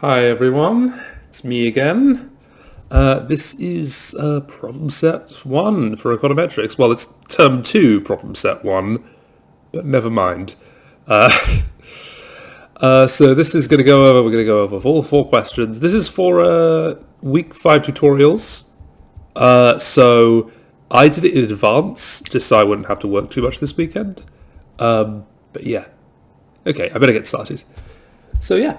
Hi everyone, it's me again. This is problem set 1 for econometrics. Well, it's term 2 problem set 1, but never mind. So this is going to go over, we're going to go over all 4 questions. This is for week 5 tutorials. So I did it in advance, just so I wouldn't have to work too much this weekend. But yeah. Okay, I better get started. So yeah,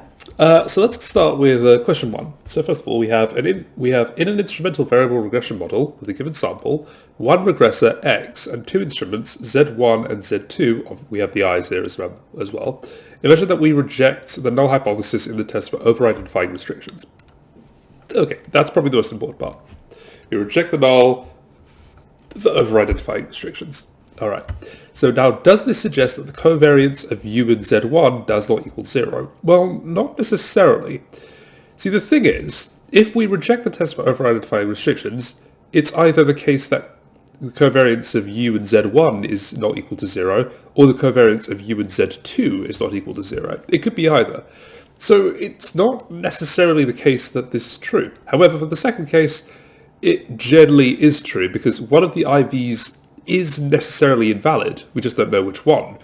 so let's start with question 1. So first of all, we have in an instrumental variable regression model with a given sample, one regressor X and 2 instruments Z1 and Z2. We have the I's here as well. Imagine that we reject the null hypothesis in the test for over-identifying restrictions. Okay, that's probably the most important part. We reject the null for over-identifying restrictions. Alright, so now does this suggest that the covariance of U and Z1 does not equal 0? Well, not necessarily. See, the thing is, if we reject the test for over-identifying restrictions, it's either the case that the covariance of U and Z1 is not equal to 0, or the covariance of U and Z2 is not equal to 0. It could be either. So it's not necessarily the case that this is true. However, for the second case, it generally is true, because one of the IVs is necessarily invalid, we just don't know which one.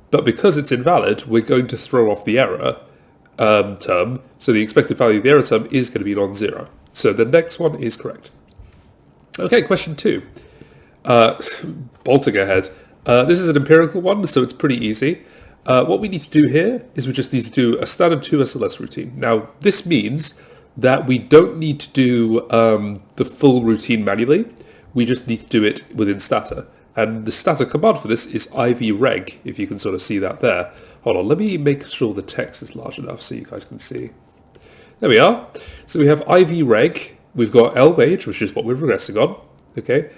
But because it's invalid, we're going to throw off the error term, so the expected value of the error term is going to be non-zero. So the next one is correct. Okay, question 2. Bolting ahead. This is an empirical one, so it's pretty easy. What we need to do here is we just need to do a standard 2 SLS routine. Now, this means that we don't need to do the full routine manually. We just need to do it within stata. And the stata command for this is ivreg, if you can sort of see that there. Hold on, let me make sure the text is large enough so you guys can see. There we are. So we have ivreg, we've got lwage, which is what we're regressing on, okay?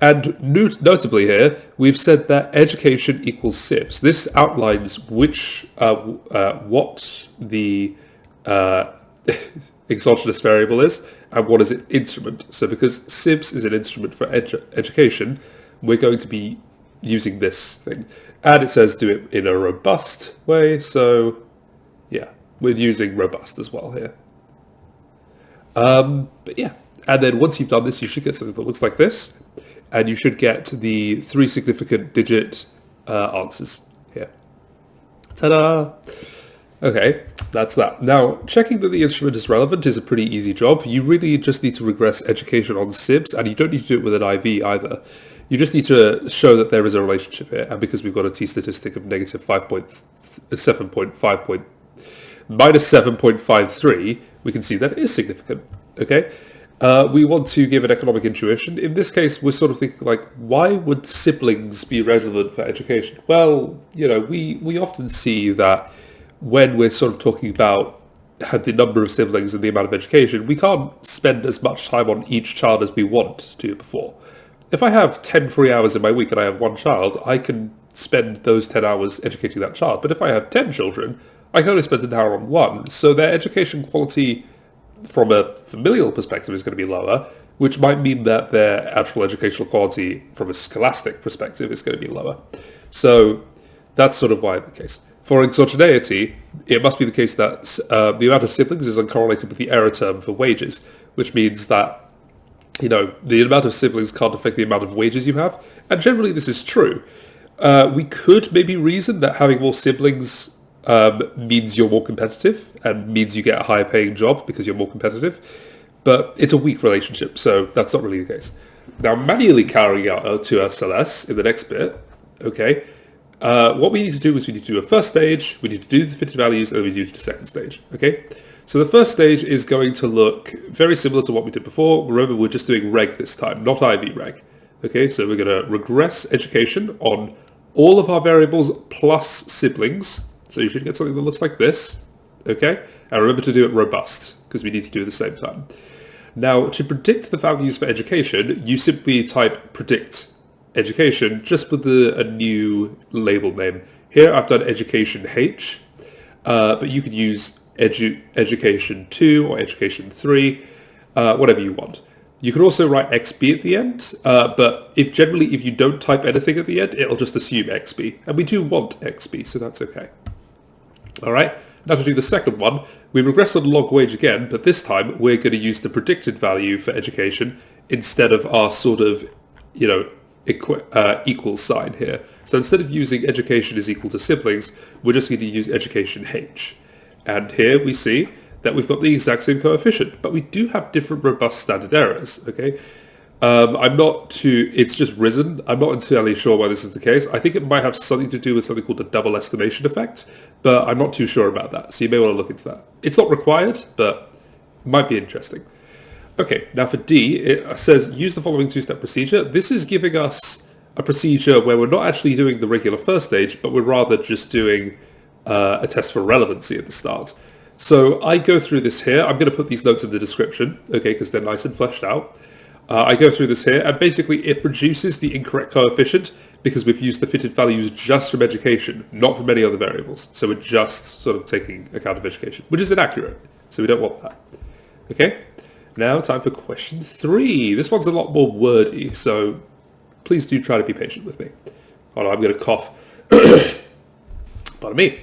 And notably here, we've said that education equals SIBS. This outlines which, what the exogenous variable is and what is an instrument. So because SIBS is an instrument for education, we're going to be using this thing. And it says do it in a robust way, so yeah, we're using robust as well here. But yeah, and then once you've done this, you should get something that looks like this, and you should get the 3 significant digit answers here. Ta-da! Okay, that's that. Now, checking that the instrument is relevant is a pretty easy job. You really just need to regress education on SIBS, and you don't need to do it with an IV either. You just need to show that there is a relationship here, and because we've got a t-statistic of negative 7.53, we can see that it is significant, okay? We want to give an economic intuition. In this case, we're sort of thinking, like, why would siblings be relevant for education? Well, you know, we often see that when we're sort of talking about the number of siblings and the amount of education, we can't spend as much time on each child as we want to before. If I have 10 free hours in my week and I have 1 child, I can spend those 10 hours educating that child. But if I have 10 children, I can only spend an hour on 1. So their education quality from a familial perspective is going to be lower, which might mean that their actual educational quality from a scholastic perspective is going to be lower. So that's sort of why the case. For exogeneity, it must be the case that the amount of siblings is uncorrelated with the error term for wages, which means that, you know, the amount of siblings can't affect the amount of wages you have. And generally this is true. We could maybe reason that having more siblings means you're more competitive and means you get a higher paying job because you're more competitive. But it's a weak relationship, so that's not really the case. Now, manually carrying out 2 SLS in the next bit, okay, what we need to do is we need to do a first stage, we need to do the fitted values, and then we need to do the second stage, okay? So the first stage is going to look very similar to what we did before. Remember, we're just doing reg this time, not IV reg. Okay, so we're going to regress education on all of our variables plus siblings. So you should get something that looks like this, okay? And remember to do it robust, because we need to do it at the same time. Now, to predict the values for education, you simply type predict education just with a new label name. Here I've done education H, but you could use education 2 or education 3, whatever you want. You can also write XB at the end, but if you don't type anything at the end, it'll just assume XB. And we do want XB, so that's okay. All right, Now to do the second one, we regress on log wage again, but this time we're going to use the predicted value for education instead of our sort of, equal sign here. So instead of using education is equal to siblings, we're just going to use education H. And here we see that we've got the exact same coefficient, but we do have different robust standard errors, okay? It's just risen. I'm not entirely sure why this is the case. I think it might have something to do with something called the double estimation effect, but I'm not too sure about that. So you may want to look into that. It's not required, but might be interesting. Okay, now for D, it says use the following two-step procedure. This is giving us a procedure where we're not actually doing the regular first stage, but we're rather just doing a test for relevancy at the start. So I go through this here. I'm going to put these notes in the description, okay, because they're nice and fleshed out. I go through this here, and basically it produces the incorrect coefficient because we've used the fitted values just from education, not from any other variables. So we're just sort of taking account of education, which is inaccurate. So we don't want that. Okay, now time for question 3. This one's a lot more wordy, so please do try to be patient with me. Hold on, I'm going to cough. Pardon me.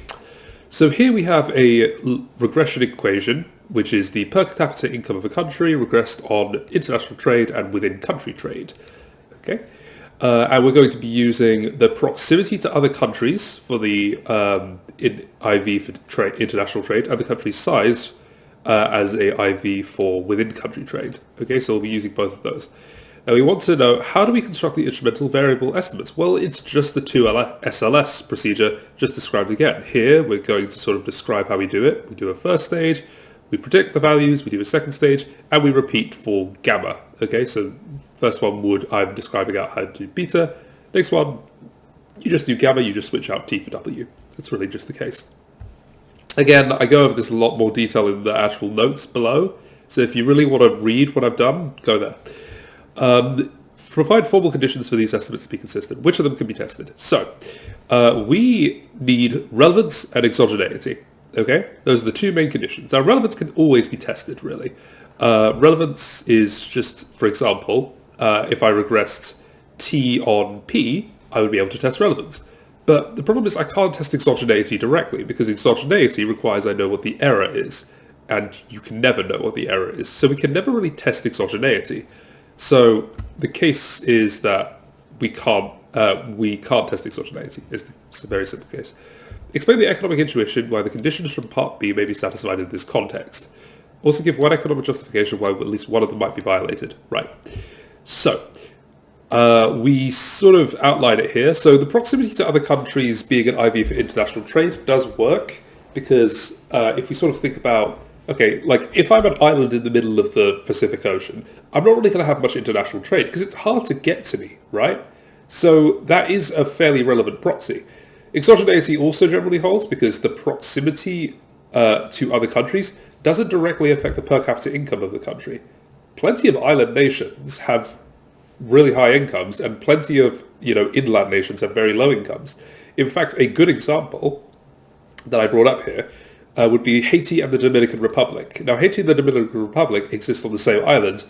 So here we have a regression equation, which is the per capita income of a country regressed on international trade and within country trade. Okay, and we're going to be using the proximity to other countries for the IV for international trade, and the country's size as a IV for within country trade. Okay, so we'll be using both of those. Now we want to know, how do we construct the instrumental variable estimates? Well, it's just the 2SLS procedure just described again. Here we're going to sort of describe how we do it. We do a first stage, we predict the values, we do a second stage, and we repeat for gamma. Okay, so first one I'm describing out how to do beta. Next one, you just do gamma, you just switch out T for W. That's really just the case. Again, I go over this in a lot more detail in the actual notes below. So if you really want to read what I've done, go there. Provide formal conditions for these estimates to be consistent. Which of them can be tested? So we need relevance and exogeneity. Okay, those are the two main conditions. Now, relevance can always be tested, really. Relevance is just, for example, if I regressed T on P, I would be able to test relevance. But the problem is I can't test exogeneity directly, because exogeneity requires I know what the error is, and you can never know what the error is. So we can never really test exogeneity. So the case is that we can't test exogeneity. It's a very simple case. Explain the economic intuition why the conditions from Part B may be satisfied in this context. Also give one economic justification why at least one of them might be violated. Right. So we sort of outline it here. So the proximity to other countries being an IV for international trade does work, because if we sort of think about, okay, like if I'm an island in the middle of the Pacific Ocean, I'm not really going to have much international trade because it's hard to get to me, right? So that is a fairly relevant proxy. Exogeneity also generally holds because the proximity to other countries doesn't directly affect the per capita income of the country. Plenty of island nations have really high incomes, and plenty of inland nations have very low incomes. In fact, a good example that I brought up here would be Haiti and the Dominican Republic. Now, Haiti and the Dominican Republic exist on the same island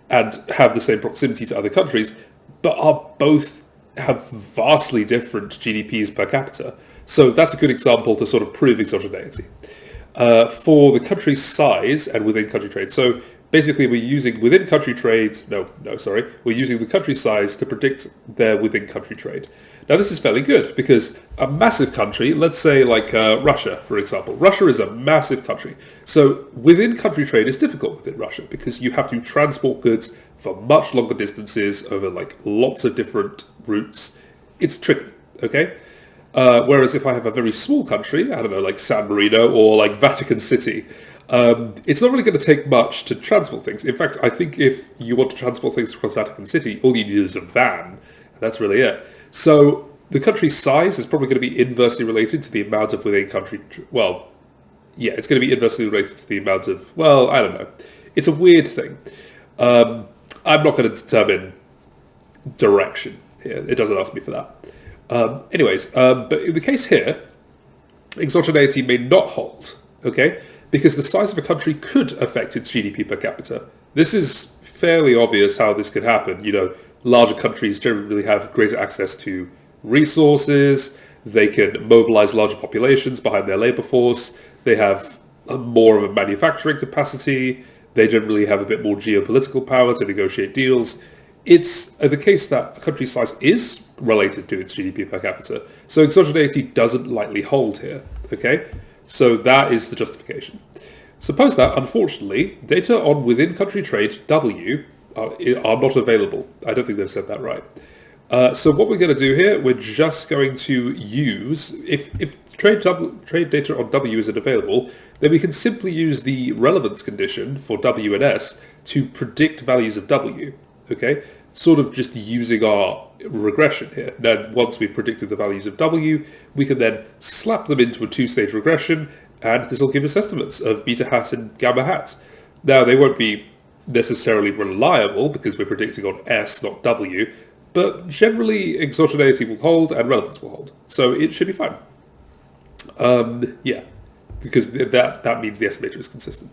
and have the same proximity to other countries, but are both have vastly different GDPs per capita. So that's a good example to sort of prove exogeneity. For the country's size and within country trade. So basically we're using within country trade, we're using the country's size to predict their within country trade. Now this is fairly good because a massive country, let's say like Russia, for example. Russia is a massive country. So within country trade is difficult within Russia because you have to transport goods for much longer distances over like lots of different routes. It's tricky, okay? Whereas if I have a very small country, I don't know, like San Marino or like Vatican City, it's not really going to take much to transport things. In fact, I think if you want to transport things across Vatican City, all you need is a van. And that's really it. So the country's size is probably going to be inversely related to the amount of within country... it's going to be inversely related to the amount of... Well, I don't know. It's a weird thing. I'm not going to determine direction here. It doesn't ask me for that. But in the case here, exogeneity may not hold, okay? Because the size of a country could affect its GDP per capita. This is fairly obvious how this could happen. Larger countries generally have greater access to resources. They can mobilize larger populations behind their labor force. they have more of a manufacturing capacity, they generally have a bit more geopolitical power to negotiate deals. It's the case that a country's size is related to its GDP per capita, so exogeneity doesn't lightly hold here, okay? So that is the justification. Suppose that, unfortunately, data on within-country trade, W, are not available. I don't think they've said that right. So what we're going to do here, we're just going to use, if trade data on W isn't available, then we can simply use the relevance condition for W and S to predict values of W, okay? Sort of just using our regression here. Then once we've predicted the values of W, we can then slap them into a two-stage regression, and this will give us estimates of beta hat and gamma hat. Now, they won't be necessarily reliable because we're predicting on S, not W, but generally exogeneity will hold and relevance will hold. So it should be fine. Yeah, because that means the estimator is consistent.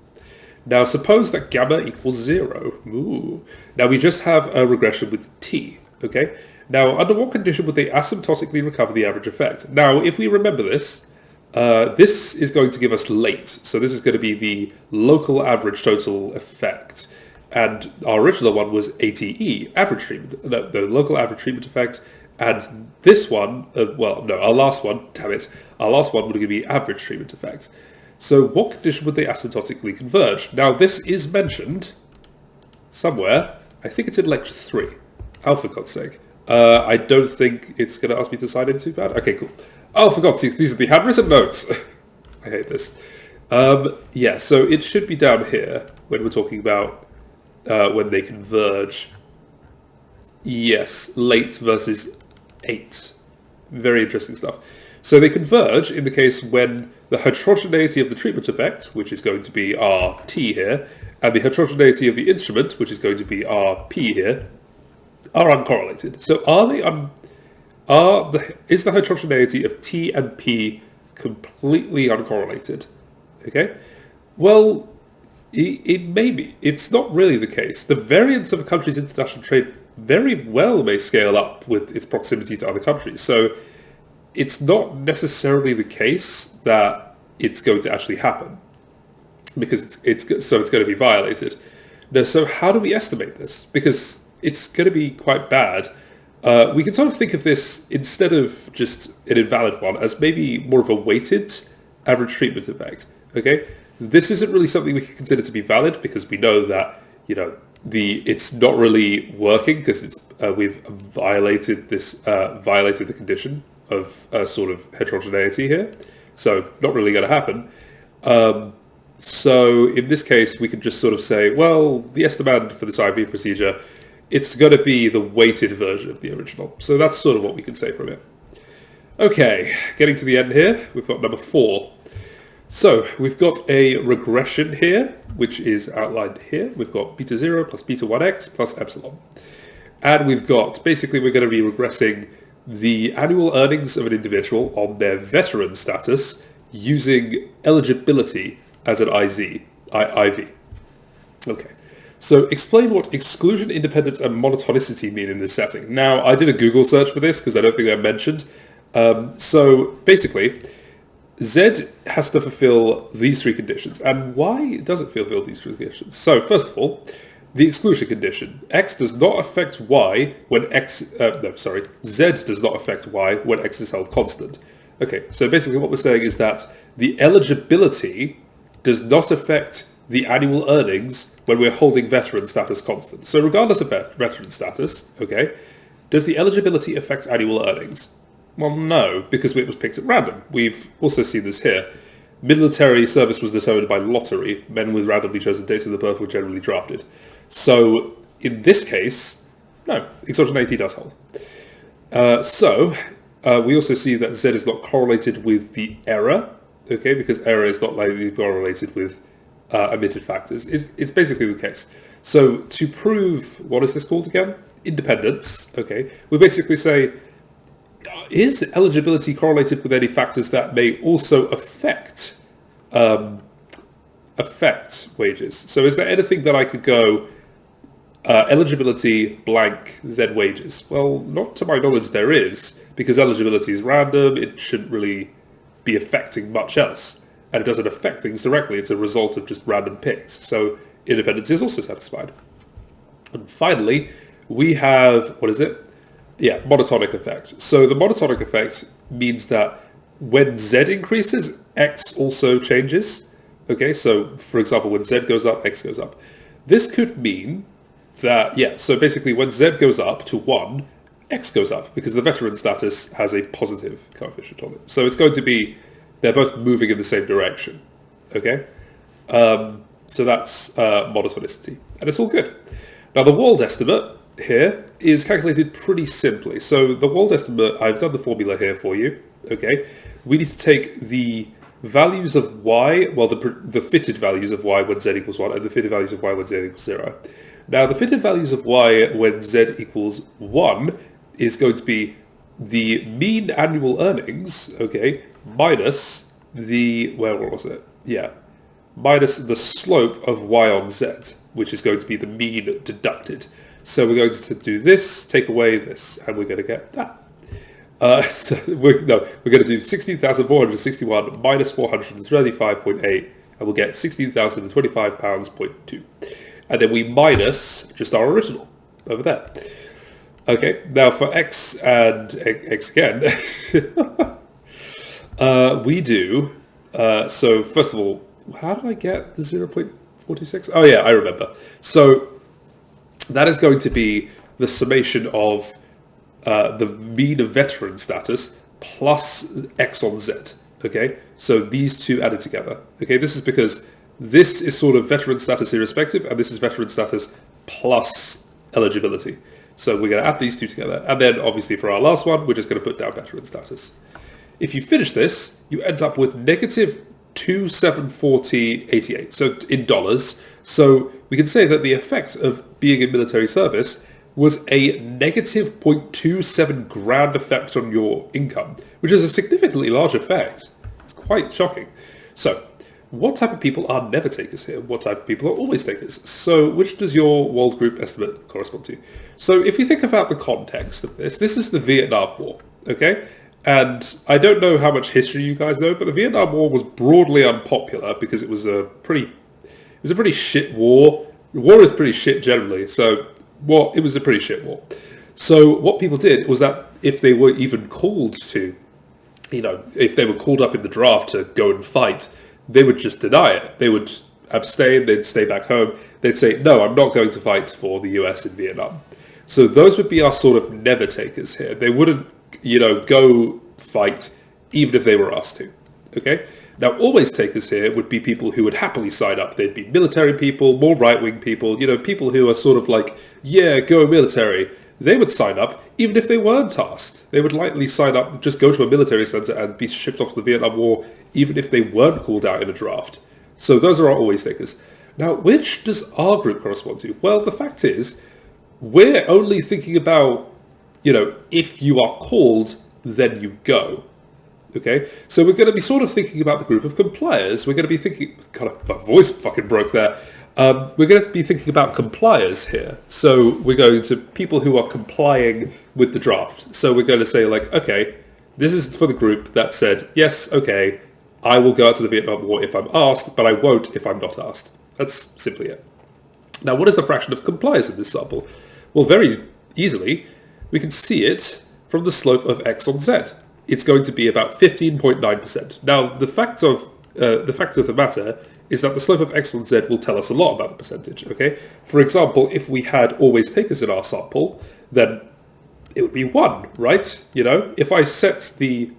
Now suppose that gamma equals 0. Ooh. Now we just have a regression with T, okay? Now under what condition would they asymptotically recover the average effect? Now if we remember this, this is going to give us late. So this is going to be the local average total effect. And our original one was ATE, average treatment, the local average treatment effect. And this one, our last one, damn it, our last one would be average treatment effect. So what condition would they asymptotically converge? Now this is mentioned somewhere. I think it's in lecture 3. Oh, for God's sake. I don't think it's going to ask me to sign in too bad. Okay, cool. Oh, for God's sake, these are the handwritten notes. I hate this. Yeah, so it should be down here when we're talking about when they converge. Yes, late versus 8. Very interesting stuff. So they converge in the case when the heterogeneity of the treatment effect, which is going to be our T here, and the heterogeneity of the instrument, which is going to be our P here, are uncorrelated. So is the heterogeneity of T and P completely uncorrelated? Okay? Well, it may be. It's not really the case. The variance of a country's international trade very well may scale up with its proximity to other countries. So it's not necessarily the case that it's going to actually happen because it's going to be violated. Now, so how do we estimate this? Because it's going to be quite bad. We can sort of think of this, instead of just an invalid one, as maybe more of a weighted average treatment effect. Okay, this isn't really something we can consider to be valid because we know that it's not really working because we've violated the condition of sort of heterogeneity here, so not really going to happen. So in this case, we can just sort of say, well, the estimand for this IV procedure, it's going to be the weighted version of the original. So that's sort of what we can say from it. Okay, getting to the end here, we've got number 4. So we've got a regression here, which is outlined here. We've got beta 0 plus beta 1x plus epsilon. And we've got, basically we're going to be regressing the annual earnings of an individual on their veteran status using eligibility as an IV. Okay. So explain what exclusion, independence, and monotonicity mean in this setting. Now, I did a Google search for this because I don't think they're mentioned. So basically, Z has to fulfill these 3 conditions. And why does it fulfill these 3 conditions? So first of all, the exclusion condition. X does not affect Y when Z does not affect Y when X is held constant. Okay, so basically what we're saying is that the eligibility does not affect the annual earnings when we're holding veteran status constant. So regardless of veteran status, okay, does the eligibility affect annual earnings? Well, no, because it was picked at random. We've also seen this here. Military service was determined by lottery. Men with randomly chosen dates of the birth were generally drafted. So in this case, no, exogeneity does hold. We also see that Z is not correlated with the error, okay, because error is not likely correlated with omitted factors. It's basically the case. So to prove, what is this called again? Independence, okay, we basically say, is eligibility correlated with any factors that may also affect wages? So is there anything that I could go, eligibility blank, then wages? Well, not to my knowledge there is, because eligibility is random, it shouldn't really be affecting much else. and it doesn't affect things directly. It's a result of just random picks. So independence is also satisfied. And finally, we have, what is it? Yeah, monotonic effect. So the monotonic effect means that when Z increases, X also changes. Okay, so for example, when Z goes up, X goes up. This could mean that, yeah, so basically when Z goes up to 1, X goes up because the veteran status has a positive coefficient on it. So it's going to be, they're both moving in the same direction. Okay? So that's monotonicity. And it's all good. Now the Wald estimate here is calculated pretty simply. So the Wald estimate, I've done the formula here for you. Okay? We need to take the values of y, well, the fitted values of y when z equals 1 and the fitted values of y when z equals 0. Now, the fitted values of y when z equals 1 is going to be the mean annual earnings, okay, minus the, where was it? Yeah, minus the slope of y on z, which is going to be the mean deducted. So we're going to do this, take away this, and we're going to get that. So we're going to do 16,461 minus 435.8, and we'll get £16,025.2. And then we minus just our original over there. Okay, now for x and x again, we do, so first of all, how did I get the 0.426? Oh yeah, I remember. So that is going to be the summation of the mean of veteran status plus x on z. Okay, so these two added together. Okay, this is because this is sort of veteran status irrespective, and this is veteran status plus eligibility. So we're going to add these two together, and then obviously for our last one, we're just going to put down veteran status. If you finish this, you end up with negative 2740.88, so in dollars. So we can say that the effect of being in military service was a negative 0.27 grand effect on your income, which is a significantly large effect. It's quite shocking. So what type of people are never takers here? What type of people are always takers? So which does your Wald group estimate correspond to? So if you think about the context of this is the Vietnam War, okay? And I don't know how much history you guys know, but the Vietnam War was broadly unpopular because it was a pretty shit war. The war is pretty shit generally, so well, it was a pretty shit war. So what people did was that if they were even called to, if they were called up in the draft to go and fight, they would just deny it. They would abstain, they'd stay back home. They'd say, no, I'm not going to fight for the US in Vietnam. So those would be our sort of never takers here. They wouldn't, go fight even if they were asked to. Okay? Now, always takers here would be people who would happily sign up. They'd be military people, more right-wing people, people who are sort of like, yeah, go military. They would sign up even if they weren't asked. They would likely sign up, just go to a military center and be shipped off to the Vietnam War even if they weren't called out in a draft. So those are our always takers. Now, which does our group correspond to? Well, the fact is, we're only thinking about, if you are called, then you go. Okay, so we're going to be sort of thinking about the group of compliers. We're going to be thinking, kind of, my voice fucking broke there. We're going to be thinking about compliers here. So we're going to people who are complying with the draft. So we're going to say like, okay, this is for the group that said, yes, okay, I will go out to the Vietnam War if I'm asked, but I won't if I'm not asked. That's simply it. Now, what is the fraction of compliers in this sample? Well, very easily, we can see it from the slope of x on z. It's going to be about 15.9%. Now, the fact of the matter is that the slope of x on z will tell us a lot about the percentage, okay? For example, if we had always takers in our sample, then it would be 1, right? If I set the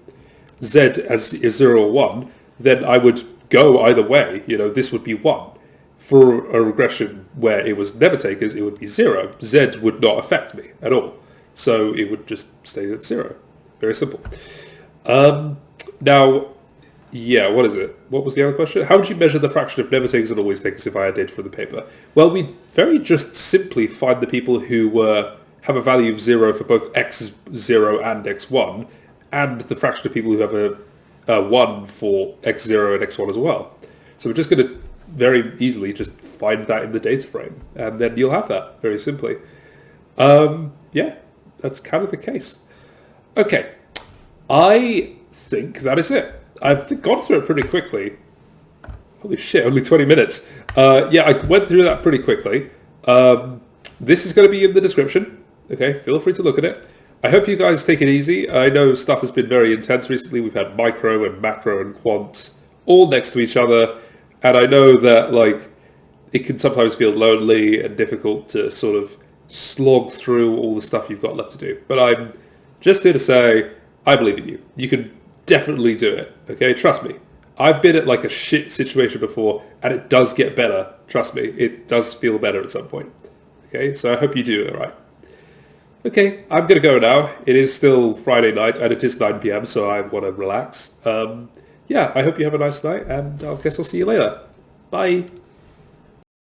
z as 0 or 1, then I would go either way. This would be 1. For a regression where it was never takers, it would be 0. Z would not affect me at all. So it would just stay at 0. Very simple. Now, yeah, what is it? What was the other question? How would you measure the fraction of never takers and always takers if I had data from the paper? Well, we very just simply find the people who have a value of 0 for both x0 and x1, and the fraction of people who have a 1 for x0 and x1 as well. So we're just going to very easily just find that in the data frame, and then you'll have that very simply. Yeah, that's kind of the case. Okay, I think that is it. I've gone through it pretty quickly. Holy shit, only 20 minutes. Yeah, I went through that pretty quickly. This is going to be in the description. Okay, feel free to look at it. I hope you guys take it easy. I know stuff has been very intense recently. We've had micro and macro and quant all next to each other. And I know that, like, it can sometimes feel lonely and difficult to sort of slog through all the stuff you've got left to do. But I'm just here to say, I believe in you. You can definitely do it. Okay, trust me. I've been at like a shit situation before, and it does get better. Trust me, it does feel better at some point. Okay, so I hope you do all right. Okay, I'm going to go now. It is still Friday night, and it is 9 p.m., so I want to relax. Yeah, I hope you have a nice night, and I guess I'll see you later. Bye.